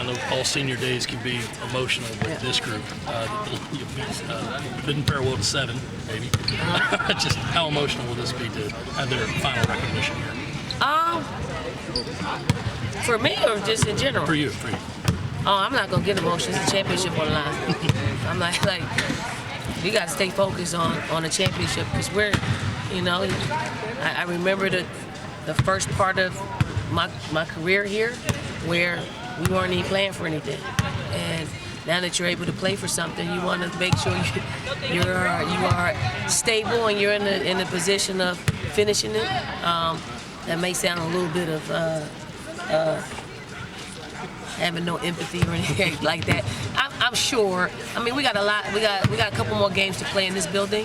know all senior days can be emotional with this group. Didn't pair well to 7, maybe. Just how emotional will this be to have their final recognition here? For me or just in general? For you. Oh, I'm not gonna get emotional. It's a championship on the line. I'm like we gotta stay focused on the championship because we're, I remember the first part of my career here where we weren't even playing for anything, and now that you're able to play for something, you want to make sure you are stable and you're in the position of finishing it. That may sound a little bit of having no empathy or anything like that. I'm sure. I mean, we got a couple more games to play in this building,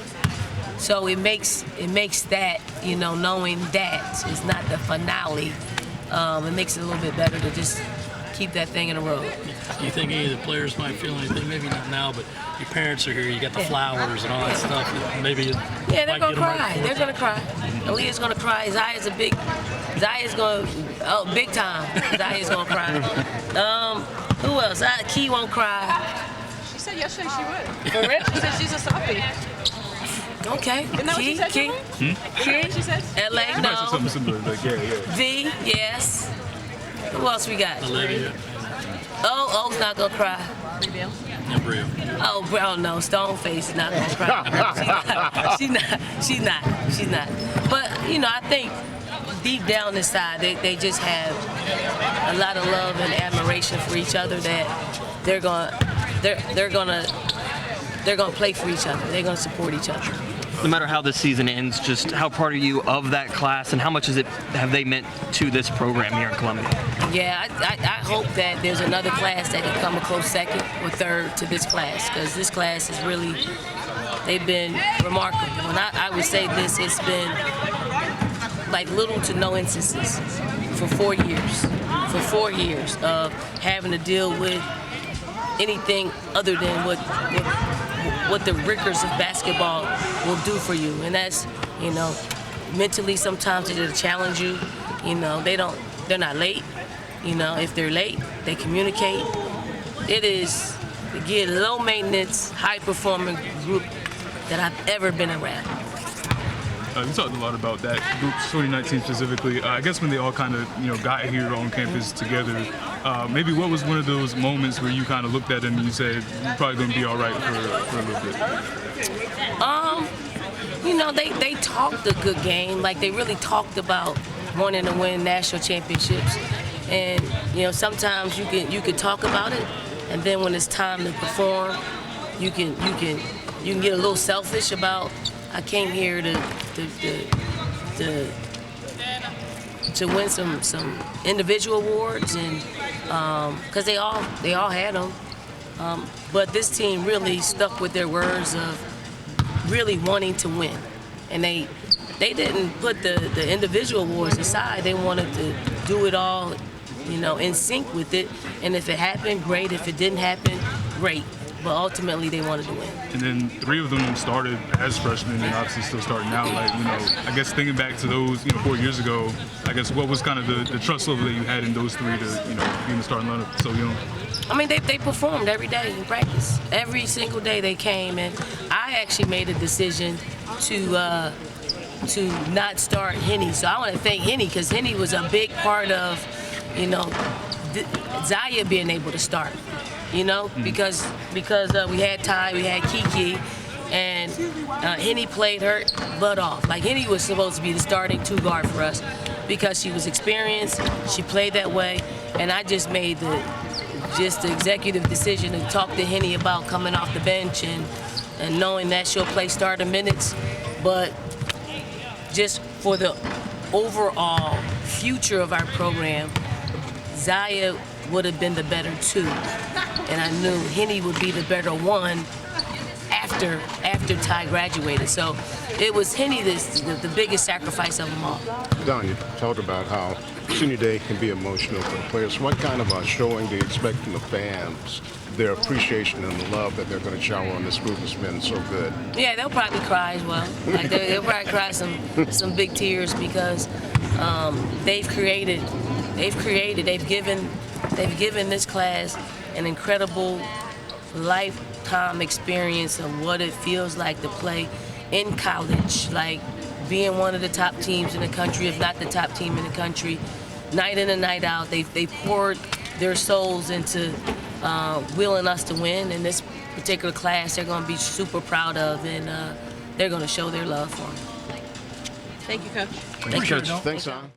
so it makes that, knowing that it's not the finale, it makes it a little bit better to just keep that thing in a row. Do you think any of the players might feel anything? Maybe not now, but your parents are here. You got the flowers and all that stuff. Maybe they're gonna cry. They're gonna cry. Aaliyah's gonna cry. Zaya's big time. Zaya's gonna cry. Who else? Key won't cry. She said yesterday she would. For real? She said she's a softie. Okay. Isn't that what she said? Key. She said? LA, She might say something similar, like, yeah. V, yes. Who else we got? Olivia. O's not gonna cry. And Bria. Oh, bro, no, Stoneface is not gonna cry. She's not. But I think deep down inside, they just have a lot of love and admiration for each other that they're gonna play for each other. They're gonna support each other. No matter how this season ends, just how proud are you of that class, and how much have they meant to this program here in Columbia? Yeah, I hope that there's another class that can come a close second or third to this class, because this class is really, they've been remarkable. And I would say this, it's been like little to no instances for 4 years. For 4 years of having to deal with anything other than what the rigors of basketball will do for you. And that's, mentally sometimes it'll challenge you. They're not late. If they're late, they communicate. It is the low maintenance, high performing group that I've ever been around. You talked a lot about that group, 2019 specifically. I guess when they all kind of, got here on campus together, maybe what was one of those moments where you kind of looked at them and you said, you're probably going to be all right for a little bit? They talked a good game. Like, they really talked about wanting to win national championships. And, sometimes you can talk about it, and then when it's time to perform, you can get a little selfish about, I came here to win some individual awards, and because they all had them, but this team really stuck with their words of really wanting to win, and they didn't put the individual awards aside. They wanted to do it all, in sync with it, and if it happened, great. If it didn't happen, great. But ultimately, they wanted to win. And then 3 of them started as freshmen and obviously still starting now. Like, I guess thinking back to those, 4 years ago, I guess what was kind of the trust level that you had in those 3 to, be in the starting lineup so young? I mean, they performed every day in practice. Every single day they came, and I actually made a decision to not start Henny. So I want to thank Henny, because Henny was a big part of, Zaya being able to start. Because we had Ty, we had Kiki, and Henny played her butt off. Like, Henny was supposed to be the starting 2 guard for us because she was experienced, she played that way, and I just made the executive decision to talk to Henny about coming off the bench and knowing that she'll play starter minutes. But just for the overall future of our program, Zaya would have been the better 2. And I knew Henny would be the better 1 after Ty graduated. So it was Henny the biggest sacrifice of them all. Dawn, you talked about how senior day can be emotional for the players. What kind of a showing do you expect from the fans, their appreciation and the love that they're going to shower on this group has been so good? Yeah, they'll probably cry as well. Like, they'll probably cry some big tears because they've given They've given this class an incredible lifetime experience of what it feels like to play in college, like being one of the top teams in the country, if not the top team in the country, night in and night out. They poured their souls into willing us to win. And this particular class, they're going to be super proud of, and they're going to show their love for them. Thank you, Coach. Thanks, Coach. Thanks, Son.